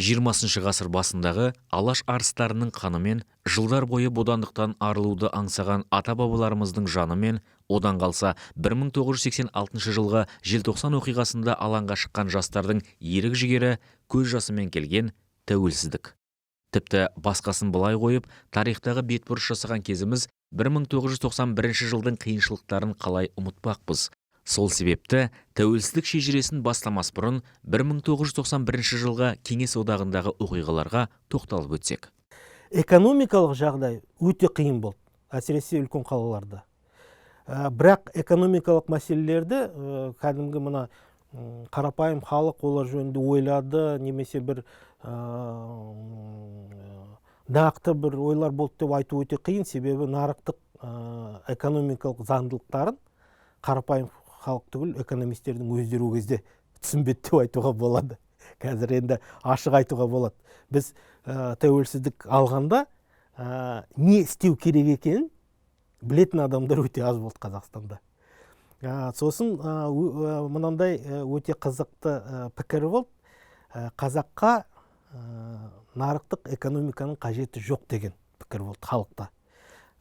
20 ғасыр басындағы алаш арыстарының қанымен, жылдар бойы бодандықтан арылуды аңсаған ата-бабаларымыздың жанымен, одан қалса 1986 жылғы желтоқсан оқиғасында алаңға шыққан жастардың ерік жігері, көз жасымен келген тәуелсіздік. Тіпті басқасын былай қойып, тарихтағы бетбұрыс жасаған кезіміз 1991 жылдың қиыншылықтарын қалай ұмытпақпыз. Сол себепті тәуелсіздік шежіресін бастамас бұрын 1991 жылға Кеңес одағындағы оқиғаларға тоқталып өтсек. Экономикалық жағдай өте қиын болды, әсіресе үлкен қалаларда. Бірақ экономикалық мәселелерді кәдімгі мына қарапайым халық олар жөнінде ойлады, немесе бір нақты бір ойлар болды деп айту өте қиын, себебі нарықтық экономикалық заңдылықтарын қарапайым халық түгіл экономистердің өздері кезде түсінбеді деп айтуға болады. Қазір енді ашық айтуға болады. Біз тәуелсіздік алғанда не істеу керек екенін білетін адамдар өте аз болды Қазақстанда. Сосын мынандай өте қызықты пікір болды. Қазаққа нарықтық экономиканың қажеті жоқ деген пікір болды халықта.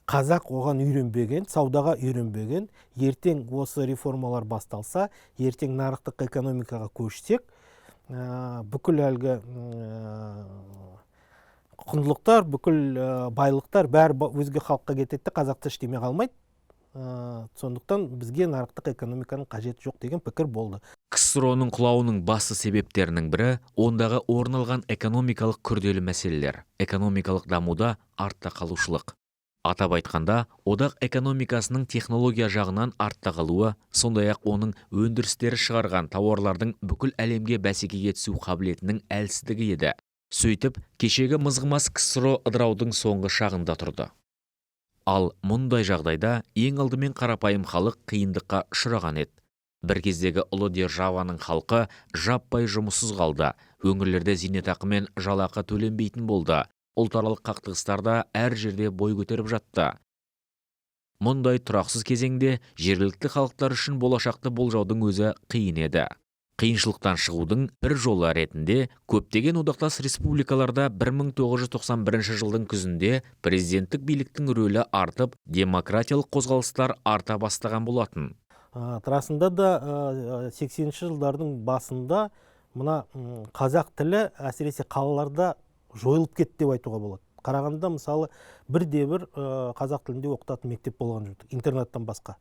Қазақ оған үйренбеген, саудаға үйренбеген, ертең осы реформалар басталса, ертең нарықтық экономикаға көшсек, бүкіл әлгі құндылықтар, бүкіл байлықтар бәрі өзге халыққа кетеді, қазақта ештеме қалмайды. Сондықтан бізге нарықтық экономиканың қажеті жоқ деген пікір болды. КСРО-ның құлауының басты себептерінің бірі ондағы орын алған экономикалық күрделі мәселелер, экономикалық дамуда артта қалушылық. Атап айтқанда, одақ экономикасының технология жағынан артта қалуы, сондай-ақ оның өндірістері шығарған тауарлардың бүкіл әлемге бәсекеге түсу қабілетінің әлсіздігі еді. Сөйтіп, кешегі мызғымас КСРО ыдыраудың соңғы шағында тұрды. Ал мұндай жағдайда ең алдымен қарапайым халық қиындыққа ұшыраған еді. Бір кездегі ұлы державаның халқы жаппай жұмыссыз қалды, өңірлерде зейнетақы мен жалақы төленбейтін болды. Ұлтаралық қақтығыстарда әр жерде бой көтеріп жатты. Мұндай тұрақсыз кезеңде жергілікті халықтар үшін болашақты болжаудың өзі қиын еді. Қиыншылықтан шығудың бір жолы ретінде көптеген одақтас республикаларда 1991 жылдың күзінде президенттік биліктің рөлі артып, демократиялық қозғалыстар арта бастаған болатын. Расында да 80-ші жылдардың басында мына қазақ тілі әсіресе қалаларда жойылып кетті деп айтуға болады. Қарағандыда мысалы бірде-бір қазақ тілінде оқытатын мектеп болған жоқ, интернаттан басқа.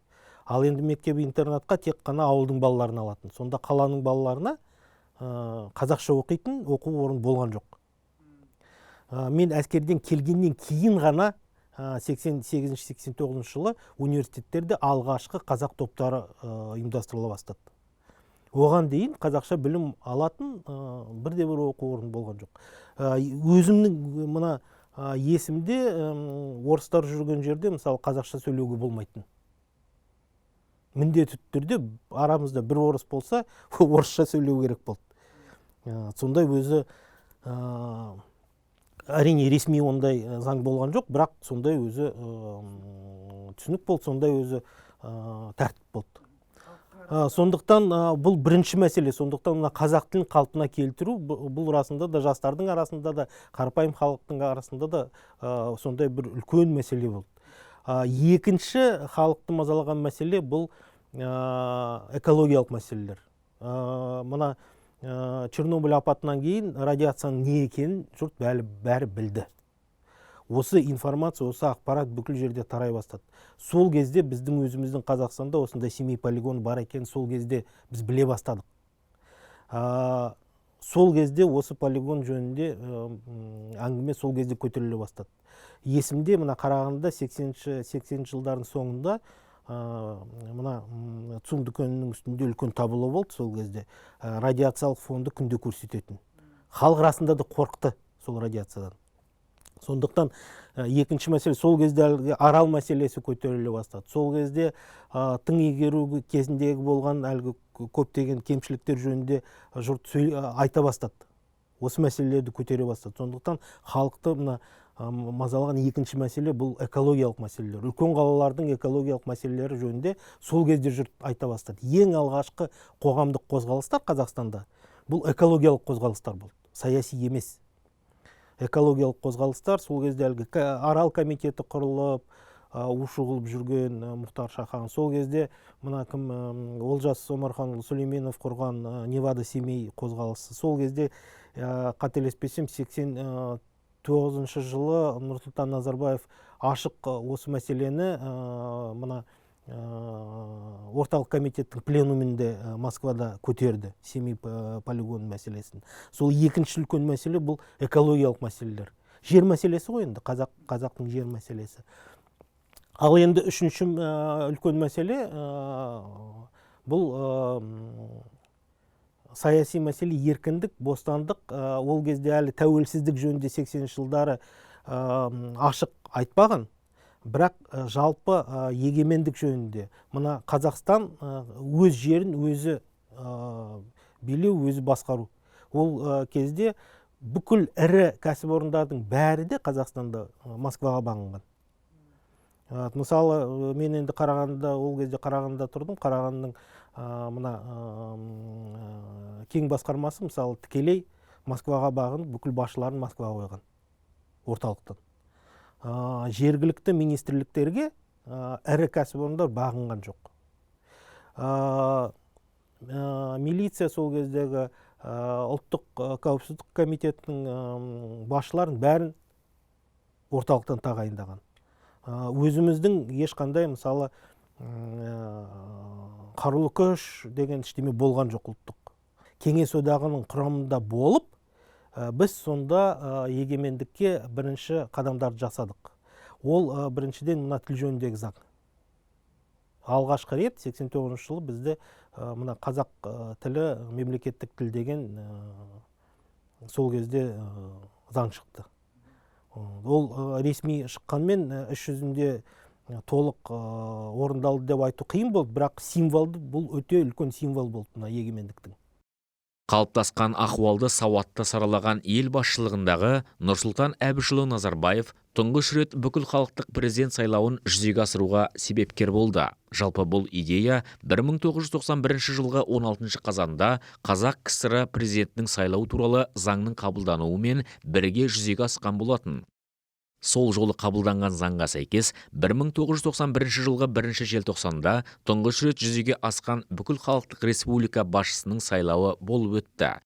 Ал енді мектеп-интернатқа тек қана ауылдың балаларын алатын. Сонда қаланың балаларына қазақша оқитын оқу орын болған жоқ. Мен әскерден келгеннен кейін ғана 88-89 жылы университеттерде алғашқы қазақ топтары ұйымдастырыла бастады. Оған дейін қазақша білім алатын бірде-бір оқу орын болған жоқ. Өзімнің мына есімде орыстар жүрген жерде мысалы қазақша сөйлеуге болмайтын. Міндетті түрде арамызда бір орыс болса, орысша сөйлеу керек болды. Сондай өзі әрине ресми ондай заң болған жоқ, бірақ сондай өзі түсінік болды, сондай өзі тәртіп болды. Сондықтан бұл бірінші мәселе. Сондықтан қазақ тілін қалпына келтіру бұл расында да жастардың арасында да, қарапайым халықтың арасында да сондай бір үлкен мәселе болды. Екінші халықты мазалаған мәселе бұл экологиялық мәселелер. Мына Чернобыль апатынан кейін радиацияның не екенін жұрт бәрі білді. Осы информация, осы ақпарат бүкіл жерде тарай бастады. Сол кезде біздің өзіміздің Қазақстанда осындай семей полигоны бар екен, сол кезде біз біле бастадық. Сол кезде осы полигон жөнінде әңгіме сол кезде көтеріле бастады. Есімде мына Қарағандыда 80 жылдардың соңында мына ЦУМ дүкенінің үстінде үлкен табло болды сол кезде. Радиациялық фонды күнде көрсететін. Халық расында да қорықты сол радиациядан. Сондықтан екінші мәселе, сол кезде арал мәселесі көтеріле бастады. Сол кезде тың игеру кезіндегі болған әлгі көптеген кемшіліктер жөнінде жұрт айта бастады. Осы мәселелерді көтере бастады. Сондықтан халықты мазалаған екінші мәселе бұл экологиялық мәселелер. Үлкен қалалардың экологиялық мәселелері жөнінде сол кезде жұрт айта бастады. Ең алғашқы қоғамдық қозғалыстар Қазақстанда бұл экологиялық қозғалыстар болды. саяси емес. Экологиялық қозғалыстар сол кезде әлгі арал комитеті құрылып, ушығылып жүрген Мұхтар Шахан. Сол кезде мына кім Олжас Омарханұлы Сүлейменов құрған Невада Семей қозғалысы. Сол кезде қателеспесем 89 жылы Нұрсұлтан Назарбаев ашық осы мәселені мына орталық комитеттің пленумінде Москвада көтерді, Семей полигон мәселесін. Сол екінші үлкен мәселе бұл экологиялық мәселелер. Жер мәселесі ғой енді, қазақтың жер мәселесі. Ал енді үшінші үлкен мәселе бұл саяси мәселе, еркіндік, бостандық. Ол кезде әлі тәуелсіздік жөнінде 80-ші жылдары ашық айтпаған. Бірақ жалпы егемендік жөнінде мына Қазақстан өз жерін өзі билеу, өзі басқару. Ол кезде бүкіл ірі кәсіпорындардың бәрі де Қазақстанда Москваға бағынған. Мысалы, мен енді Қарағандыда, ол кезде Қарағандыда тұрдым. Қарағандының мына кең басқармасы мысалы тікелей Москваға бағынып, бүкіл басшыларын Москваға қойған орталықтан. Жергілікті министрліктерге ірі кәсіпорындар бағынған жоқ. Милиция сол кездегі ұлттық қауіпсіздік комитетінің басшыларын бәрін орталықтан тағайындаған. Өзіміздің ешқандай мысалы қарулы күш деген ештеме болған жоқ ұлттық. Кеңес одағының құрамында болып, біз сонда егемендікке бірінші қадамдарды жасадық. Ол біріншіден мына тіл жөніндегі заң. Алғашқы рет 89 жылы бізде мына қазақ тілі мемлекеттік тіл деген сол кезде заң шықты. Ол ресми шыққанмен іс жүзінде толық орындалды деп айту қиын болды, бірақ символды, бұл өте үлкен символ болды мына егемендіктің. Қалыптасқан ахуалды сауатты саралаған ел басшылығындағы Нұрсұлтан Әбішұлы Назарбаев тұңғыш рет бүкіл халықтық президент сайлауын жүзеге асыруға себепкер болды. Жалпы бұл идея 1991 жылғы 16 қазанда Қазақ КСР президентінің сайлау туралы заңның қабылдануымен бірге жүзеге асқан болатын. Сол жолы қабылданған заңға сәйкес 1991 жылғы 1 желтоқсанда тұңғыш рет жүзеге асқан бүкіл халықтық республика басшысының сайлауы болып өтті.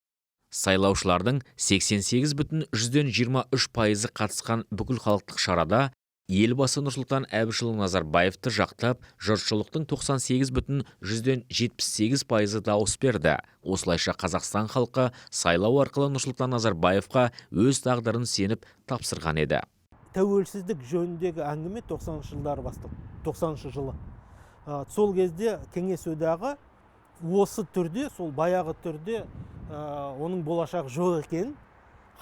Сайлаушылардың 88,23% қатысқан бүкіл халықтық шарада елбасы Нұрсұлтан Әбішұлы Назарбаевты жақтап, жұртшылықтың 98,78% дауыс берді. Осылайша Қазақстан халқы сайлау арқылы Нұрсұлтан Назарбаевқа өз тағдырын сеніп тапсырған еді. Тәуелсіздік жөніндегі әңгіме 90-шы жылдары басталды. 90-шы жылы. Сол кезде Кеңес одағы осы түрде, сол баяғы түрде оның болашақ жоқ екенін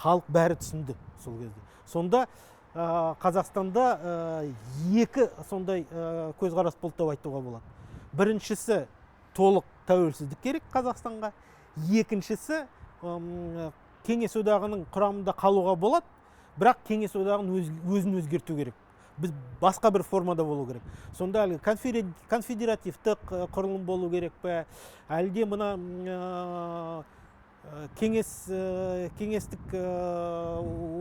халық бәрі түсінді сол кезде. Сонда Қазақстанда екі сондай көзқарас болды деп айтуға болады. Біріншісі толық тәуелсіздік керек Қазақстанға. Екіншісі Кеңес одағының құрамында қалуға болады. Бірақ Кеңес одағын өзін өзгерту керек. Біз басқа бір формада болу керек. Сонда конфедеративтік құрылым болу керек пе, әлде мына кеңестік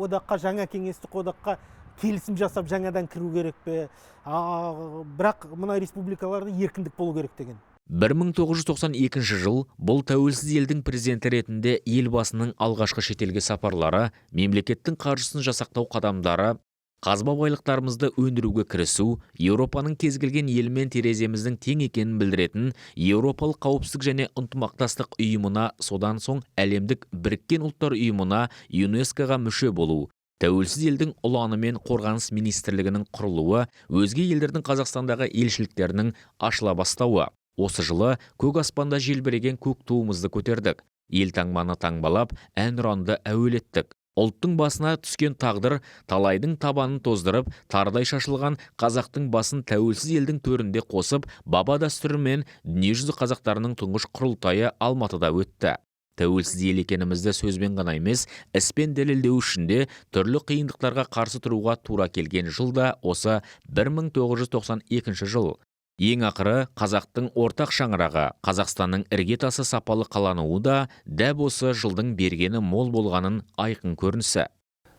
одаққа, жаңа кеңестік одаққа келісім жасап жаңадан кіру керек пе. Бірақ мына республикаларда еркіндік болу керек деген. 1992 жыл бұл тәуелсіз елдің президенті ретінде елбасының алғашқы шетелге сапарлары, мемлекеттің қаржысын жасақтау қадамдары, қазба байлықтарымызды өндіруге кірісу, Еуропаның кез келген елмен тереземіздің тең екенін білдіретін Еуропалық қауіпсіздік және ынтымақтастық ұйымына, содан соң әлемдік біріккен ұлттар ұйымына, ЮНЕСКО-ға мүше болу, тәуелсіз елдің ұланы мен қорғаныс министрлігінің құрылуы, өзге елдердің Қазақстандағы елшіліктерінің ашыла бастауы. Осы жылы көк аспанда желбіреген көк туымызды көтердік. Ел таңбаны таңбалап, әнұранды әуелеттік. Ұлттың басына түскен тағдыр талайдың табанын тоздырып, тардай шашылған қазақтың басын тәуелсіз елдің төрінде қосып, баба дәстүрімен дүниежүзі қазақтарының тұңғыш құрылтайы Алматыда өтті. Тәуелсіз ел екенімізді сөзбен ғана емес, іспен дәлелдеу үшін де түрлі қиындықтарға қарсы тұруға тура келген жылда осы 1992 жыл. Ең ақыры, қазақтың ортақ шаңырағы, Қазақстанның іргетасы сапалы қалануы да дәп осы жылдың бергені мол болғанын айқын көрінісі.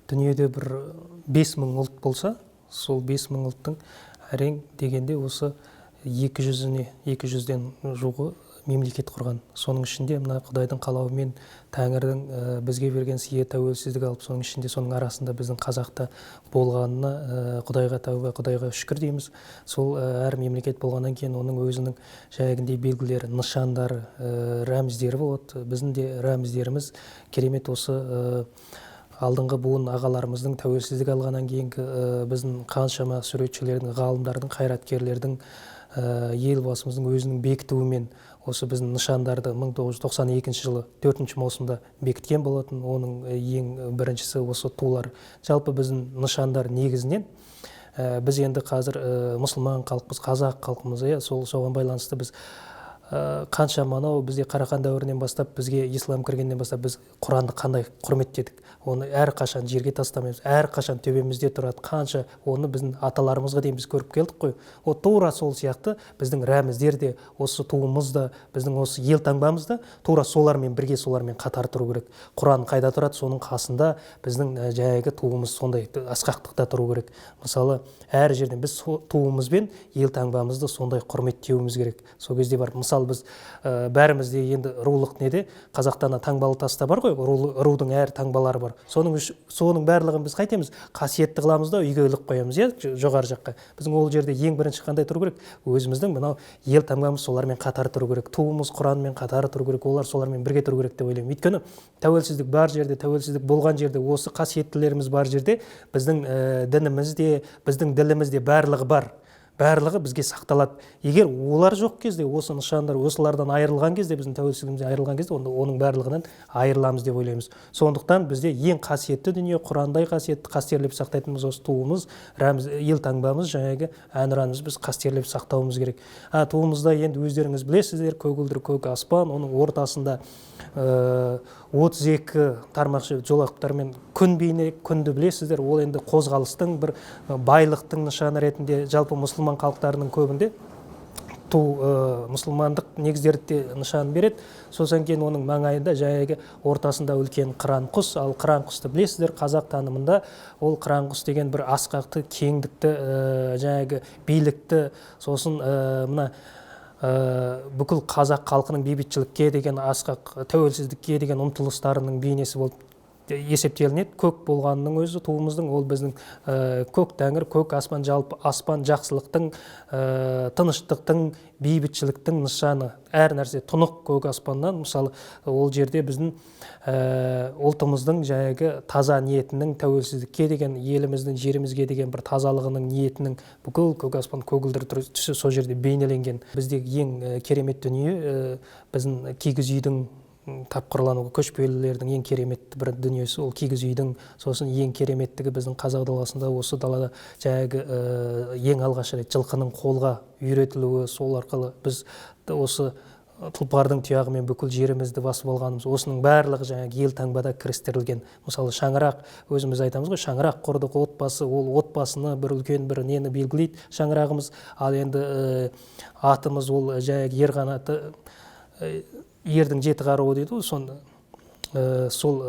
Дүниеде бір 5000 ұлт болса, сол 5000 ұлттың әрең дегенде осы 200-ден жуығы мемлекет құрған. Соның ішінде мына Құдайдың қалауымен Тәңірдің бізге берген сыйы тәуелсіздік алып, соның ішінде соның арасында біздің қазақта болғанына Құдайға тәуба, Құдайға шүкір дейміз. Сол әр мемлекет болғаннан кейін оның өзінің жәйгіндей белгілері, нышандары, рәміздері болады. Біздің де рәміздеріміз керемет осы алдыңғы буын ағаларымыздың тәуелсіздік алғаннан кейінгі біздің қаншама суретшілердің, ғалымдардың, қайраткерлердің, елбасымыздың өзінің бекітуімен осы біздің нышандарды 1992 жылы 4 маусымда бекіткен болатын. Оның ең біріншісі осы тулар. Жалпы біздің нышандар негізінен біз енді қазір мұсылман халқымыз, қазақ халқымыз, соған байланысты біз қанша манау бізде Қарахан дәуірінен бастап, бізге ислам кіргеннен бастап біз Құранды қандай құрметтедік. Оны әр қашан жерге тастамаймыз, әр қашан төбемізде тұрады. Қанша оны біздің аталарымызға дейін біз көріп келдік қой. О тура сол сияқты біздің рәміздер де, осы туымыз да, біздің осы ел таңбамыз да тура солармен бірге, солармен қатар тұру керек. Құран қайда тұрады, соның қасында біздің жәйгі туымыз сондай асқақтықта тұру керек. Мысалы, әр жерден біз туымызбен ел таңбамызды сондай құрметтеуіміз керек. Сол кезде бар. Мысалы, біз бәрімізде енді рулық неде, Қазақтан таңбалы таста бар ғой, рудың әр таңбалары бар. Соның барлығын біз қайтеміз, қасиетті қыламыз да үйге іліп қоямыз, жоғары жаққа. Біздің ол жерде ең бірінші қандай тұру керек? Өзіміздің мынау ел таңбамыз солармен қатар тұру керек. Туымыз Құранмен қатар тұру керек, олар солармен бірге тұру керек деп ойлаймын. Өйткені тәуелсіздік бар жерде, тәуелсіздік болған жерде, осы қасиеттілеріміз бар жерде біздің дініміз де, біздің діліміз де барлығы бар. Барлығы бізге сақталады. Егер олар жоқ кезде, осы нышандар осылардан айырылған кезде, біздің тәуелсіздігімізден айырылған кезде, оның барлығынан айырыламыз деп ойлаймыз. Сондықтан бізде ең қасиетті дүние, Құрандай қасиетті қастерлеп сақтайтынымыз осы туымыз, ел таңбамыз, жаңағы әнұранымыз біз қастерлеп сақтауымыз керек. Туымызда енді өздеріңіз білесіздер, көгілдір көк аспан, оның ортасында 32 тармақшы жолақтармен күн бейне, күнді білесіздер, ол енді қозғалыстың бір байлықтың нышаны ретінде жалпы мұсылман халықтарының көбінде мұсылмандық негіздерді нышан береді. Сосын кейін оның маңайында жаңағы ортасында үлкен қыран құс, ал қыран құсты білесіздер, қазақ танымында ол қыран құс деген бір асқақты, кеңдікті, жаңағы билікті, сосын мына бүкіл қазақ халқының бейбітшілікке деген асқақ, тәуелсіздікке деген ұмтылыстарының бейнесі болып есептелінеді. Көк болғанның өзі туымыздың, ол біздің көк тәңір, көк аспан, жалпы аспан жақсылықтың, тыныштықтың, бейбітшіліктің нышаны. Әр нәрсе тұнық көк аспаннан, мысалы, ол жерде біздің ұлтымыздың жаңағы таза ниетінің, тәуелсіздікке деген, еліміздің, жерімізге деген бір тазалығының ниетінің бүкіл көк аспан көгілдір түсі сол жерде бейнеленген. Бізде ең керемет дүние біздің кигіз үйдің тапқырлануы, көшпелілердің ең керемет бір дүниесі ол кигіз үйдің. Сосын ең кереметтігі біздің қазақ даласында, осы далада жаңағы ең алғаш рет жылқының қолға үйретілуі, сол арқылы біз осы тұлпардың тұяғымен бүкіл жерімізді басып алғанымыз, осының барлығы жаңағы ел таңбада кірістірілген. Мысалы, шаңырақ, өзіміз айтамыз ғой, шаңырақ құрдық, отбасы, ол отбасыны бір үлкен бір нені белгілейді шаңырағымыз. Ал енді атымыз ол жаңағы ер қанаты, ердің жеті қаруы дейді, сол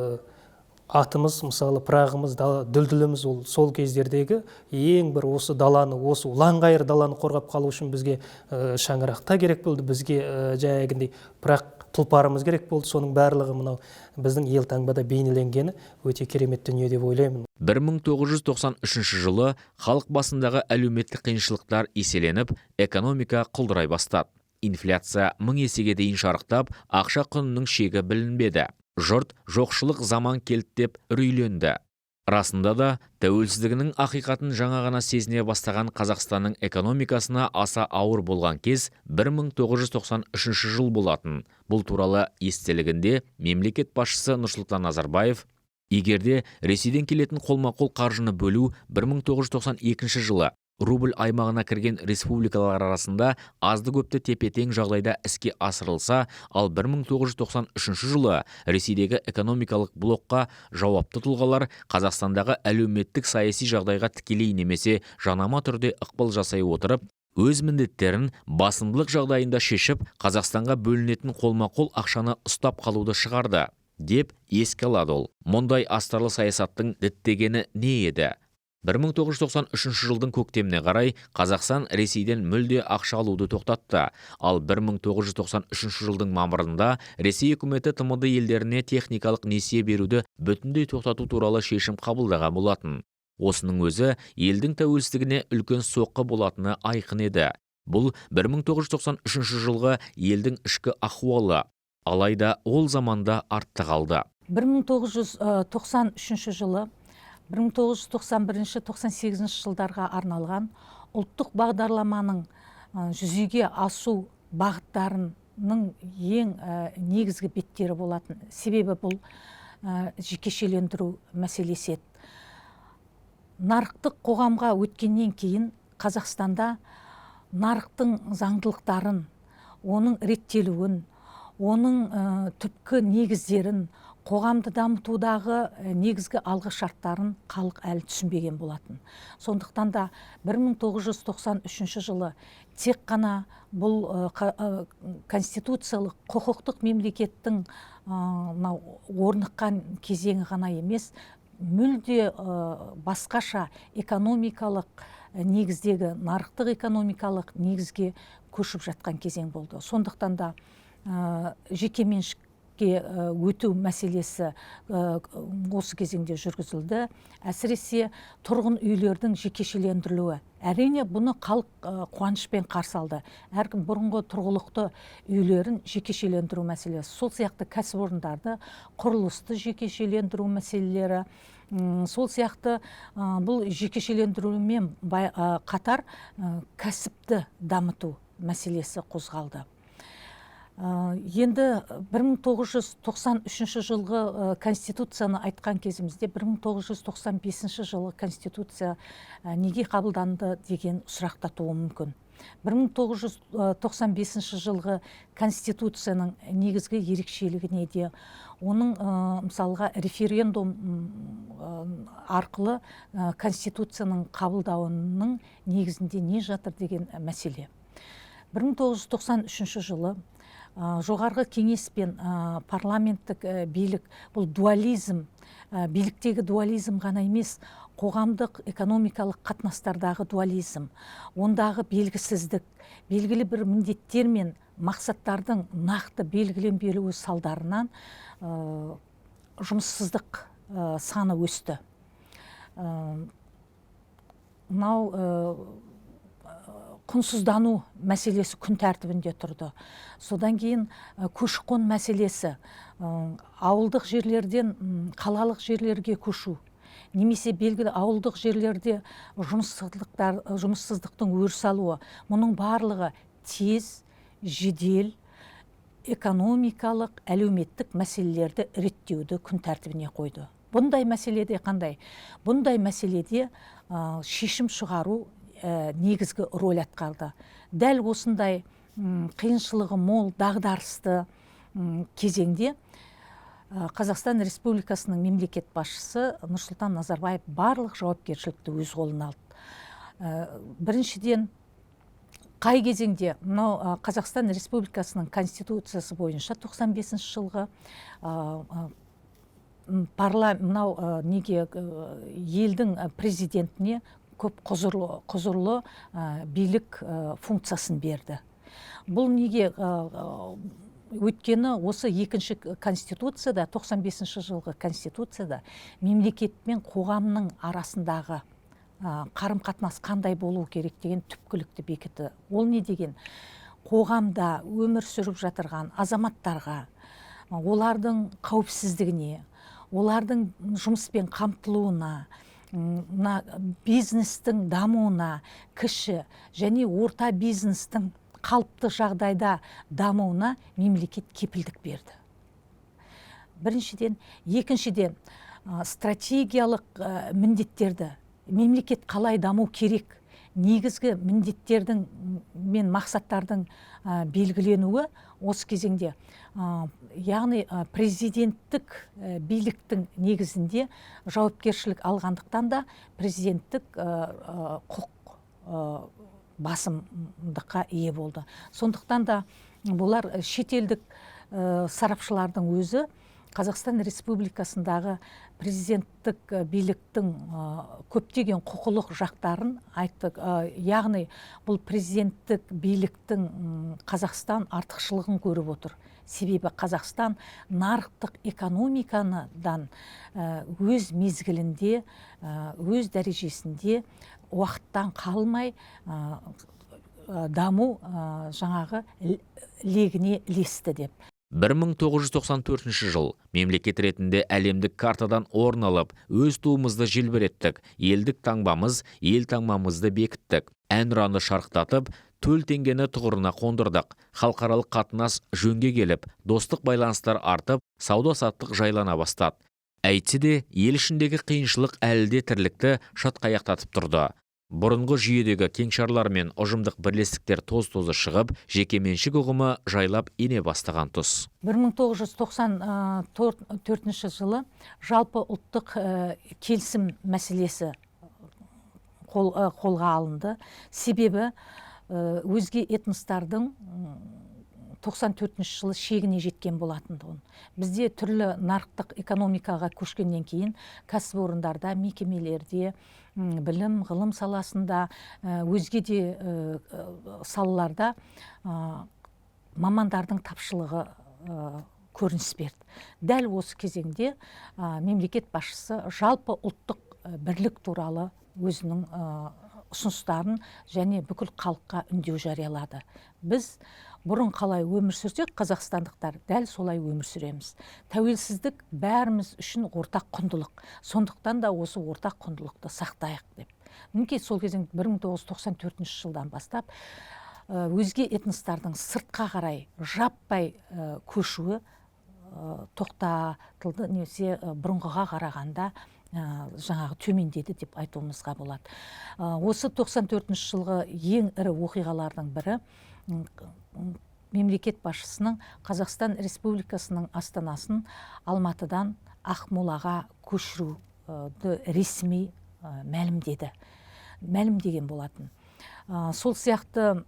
атымыз, мысалы, пырағымыз, дүлдүліміз, ол сол кездердегі ең бір осы даланы, осы ұланғайыр даланы қорғап қалу үшін бізге шаңырақта керек болды, бізге жаңағындай пырақ тұлпарымыз керек болды. Соның барлығы мынау біздің ел таңбада бейнеленгені өте керемет дүние деп ойлаймын. 1993 жылы халық басындағы әлеуметтік қиыншылықтар еселеніп, экономика құлдырай бастады. Инфляция 1000 есеге дейін шарықтап, ақша құнының шегі білінбеді. Жұрт жоқшылық заман келді деп үрейленді. Расында да, тәуелсіздігінің ақиқатын жаңа ғана сезіне бастаған Қазақстанның экономикасына аса ауыр болған кез 1993 жыл болатын. Бұл туралы естелігінде мемлекет басшысы Нұрсұлтан Назарбаев, егерде Ресейден келетін қолма-қол қаржыны бөлу 1992 жылы рубль аймағына кірген республикалар арасында азды-көпті тепе-тең жағдайда іске асырылса, ал 1993 жылы Ресейдегі экономикалық блокқа жауапты тұлғалар Қазақстандағы әлеуметтік саяси жағдайға тікелей немесе жанама түрде ықпал жасай отырып, өз міндеттерін басымдылық жағдайында шешіп, Қазақстанға бөлінетін қолма-қол ақшаны ұстап қалуды шығарды, деп еске алады ол. Мұндай астарлы саясаттың діттегені не еді? 1993 жылдың көктеміне қарай Қазақстан Ресейден мүлде ақша алуды тоқтатты, ал 1993 жылдың мамырында Ресей үкіметі ТМД елдеріне техникалық несие беруді бүтіндей тоқтату туралы шешім қабылдаған болатын. Осының өзі елдің тәуелсіздігіне үлкен соққы болатыны айқын еді. Бұл 1993 жылғы елдің ішкі ахуалы, алайда ол заманда артта қалды. 1993 жылы 1991-98 жылдарға арналған ұлттық бағдарламаның жүзеге асу бағыттарының ең негізгі беттері болатын. Себебі бұл жекешелендіру мәселесі еді. Нарықтық қоғамға өткеннен кейін Қазақстанда нарықтың заңдылықтарын, оның реттелуін, оның түпкі негіздерін, қоғамды дамытудағы негізгі алғы шарттарын халық әлі түсінбеген болатын. Сондықтан да 1993 жылы тек қана бұл конституциялық құқықтық мемлекеттің орныққан кезеңі ғана емес, мүлде басқаша экономикалық негіздегі, нарықтық экономикалық негізге көшіп жатқан кезең болды. Сондықтан да жекеменшік өту мәселесі осы кезеңде жүргізілді. Әсіресе тұрғын үйлердің жекешелендірілуі. Әрине бұны халық қуанышпен қарсы алды. Әркім бұрынғы тұрғылықты үйлерін жекешелендіру мәселесі. Сол сияқты кәсіпорындарды, құрылысты жекешелендіру мәселелері, сол сияқты бұл жекешелендірумен қатар кәсіпті дамыту мәселесі қозғалды. Енді 1993 жылғы конституцияны айтқан кезімізде 1995 жылғы конституция неге қабылданды деген сұрақ туы мүмкін. 1995 жылғы конституцияның негізгі ерекшелігі неде? Оның мысалға референдум арқылы конституцияның қабылдауының негізінде не жатыр деген мәселе. 1993 жылы жоғарғы кеңес пен парламенттік билік, бұл дуализм, биліктегі дуализм ғана емес, қоғамдық экономикалық қатынастардағы дуализм, ондағы белгісіздік, белгілі бір міндеттер мен мақсаттардың нақты белгіленбеуі салдарынан жұмыссыздық саны өсті. Мынау құнсыздану мәселесі күн тәртібінде тұрды. Содан кейін көші-қон мәселесі, ауылдық жерлерден қалалық жерлерге көшу, немесе белгілі ауылдық жерлерде жұмыссыздықтың өріс алуы, мұның барлығы тез, жедел, экономикалық, әлеуметтік мәселелерді реттеуді күн тәртібіне қойды. Бұндай мәселеде қандай? Бұндай мәселеде шешім шығару негізгі рөл атқарды. Дәл осындай қиыншылығы мол, дағдарысты кезеңде Қазақстан Республикасының мемлекет басшысы Нұрсұлтан Назарбаев барлық жауапкершілікті өз қолына алды. Біріншіден, қай кезеңде мынау Қазақстан Республикасының конституциясы бойынша 95 жылғы мынау неге елдің президентіне көп құзырлы билік функциясын берді. Бұл неге? Өйткені осы екінші конституцияда, 95 жылғы конституцияда мемлекет пен қоғамның арасындағы қарым-қатынас қандай болу керек деген түпкілікті бекітті. Ол не деген? Қоғамда өмір сүріп жатырған азаматтарға, олардың қауіпсіздігіне, олардың жұмыспен қамтылуына, бизнестің дамуына, кіші және орта бизнестің қалыпты жағдайда дамуына мемлекет кепілдік берді. Біріншіден, екіншіден, стратегиялық міндеттерді мемлекет қалай даму керек, негізгі міндеттердің мен мақсаттардың белгіленуі осы кезеңде, яғни президенттік биліктің негізінде жауапкершілік алғандықтан да президенттік құқ басымдыққа ие болды. Сондықтан да бұлар шетелдік сарапшылардың өзі Қазақстан Республикасындағы президенттік биліктің көптеген құқылық жақтарын айтты. Яғни бұл президенттік биліктің Қазақстан артықшылығын көріп отыр. Себебі Қазақстан нарықтық экономикадан өз мезгілінде, өз дәрежесінде уақыттан қалмай даму жаңағы легіне ілесті деп. 1994 жыл мемлекет ретінде әлемдік картадан орын алып, өз туымызды желбіреттік, елдік таңбамыз, ел таңбамызды бекіттік. Әнұраны шарықтатып, төл теңгені тұғырына қондырдық. Халықаралық қатынас жөнге келіп, достық байланыстар артып, сауда-саттық жайлана бастады. Әйтсе де, ел ішіндегі қиыншылық әлі де тірлікті шатқаяқтатып тұрды. Бұрынғы жүйедегі кеңшарлар мен ұжымдық бірлестіктер тоз-тозы шығып, жекеменшік ұғымы жайлап ене бастаған тұс. 1994 жылы жалпы ұлттық келісім мәселесі қолға алынды. Себебі өзге этностардың 94 жылы шегіне жеткен болатындығын. Бізде түрлі нарықтық экономикаға көшкеннен кейін кәсіпорындарда, мекемелерде, білім, ғылым саласында, өзге де салаларда мамандардың тапшылығы көрініс берді. Дәл осы кезеңде мемлекет басшысы жалпы ұлттық бірлік туралы өзінің ұсыныстарын және бүкіл халыққа үндеу жариялады. Біз бұрын қалай өмір сүрсек, қазақстандықтар дәл солай өмір сүреміз. Тәуелсіздік бәріміз үшін ортақ құндылық. Сондықтан да осы ортақ құндылықты сақтайық деп. Мінекей сол кезең 1994 жылдан бастап өзге этностардың сыртқа қарай жаппай көшуі тоқтатылды, немесе бұрынғыға қарағанда жаңағы төмендеді деп айтуымызға болады. Осы 94 жылғы ең ірі оқиғалардың бірі мемлекет басшысының Қазақстан Республикасының астанасын Алматыдан Ақмолаға көшіруді ресми мәлімдеген болатын. Сол сияқты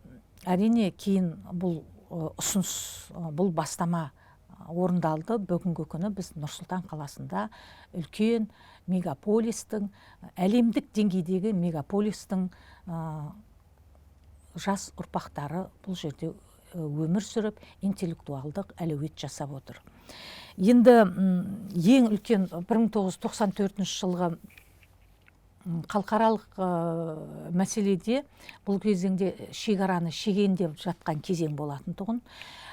әрине кейін бұл ұсыныс, бұл бастама орындалды. Бүгінгі күні біз Нұр-Сұлтан қаласында үлкен мегаполистің, әлемдік деңгейдегі мегаполистің жас ұрпақтары бұл жерде өмір сүріп, интеллектуалдық әлеует жасап отыр. Енді ең үлкен 1994 жылғы халықаралық мәселеде бұл кезеңде шекараны шегендеп жатқан кезең болатын тұғын.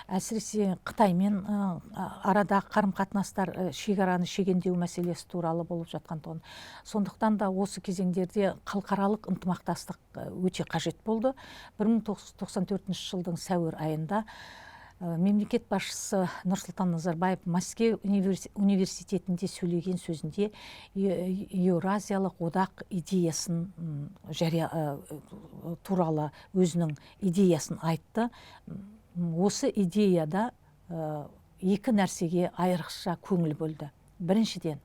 Әсіресе Қытаймен арадағы қарым-қатынастар шекараны шегендеу мәселесі туралы болып жатқан тұғын. Сондықтан да осы кезеңдерде халықаралық ынтымақтастық өте қажет болды. 1994 жылдың сәуір айында мемлекет басшысы Нұрсұлтан Назарбаев Мәскеу университетінде сөйлеген сөзінде Еуразиялық одақ идеясын туралы өзінің идеясын айтты. Осы идеяда екі нәрсеге айрықша көңіл бөлді. Біріншіден,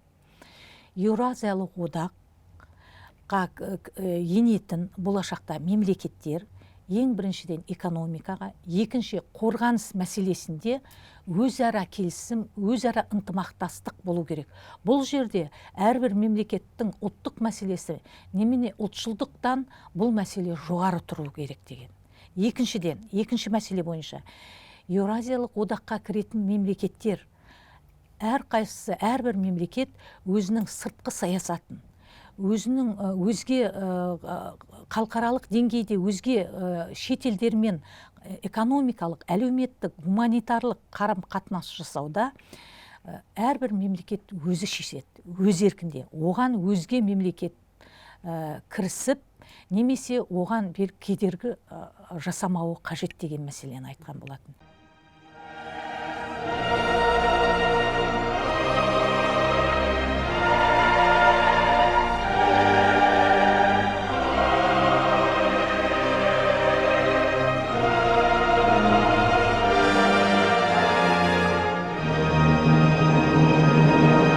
Еуразиялық одаққа енетін болашақта мемлекеттер ең біріншіден экономикаға, екінші қорғаныс мәселесінде өзара келісім, өзара ынтымақтастық болу керек. Бұл жерде әрбір мемлекеттің ұлттық мәселесі, немене ұлтшылдықтан бұл мәселе жоғары тұру керек деген. Екіншіден, екінші мәселе бойынша, Еуразиялық одаққа кіретін мемлекеттер, әрқайсысы, әрбір мемлекет өзінің сыртқы саясатын, өзінің өзге халықаралық деңгейде өзге шетелдермен экономикалық, әлеуметтік, гуманитарлық қарым-қатынас жасауда әрбір мемлекет өзі шешеді, өз еркінде. Оған өзге мемлекет кірісіп, немесе оған бір кедергі жасамауы қажет деген мәселені айтқан болатын.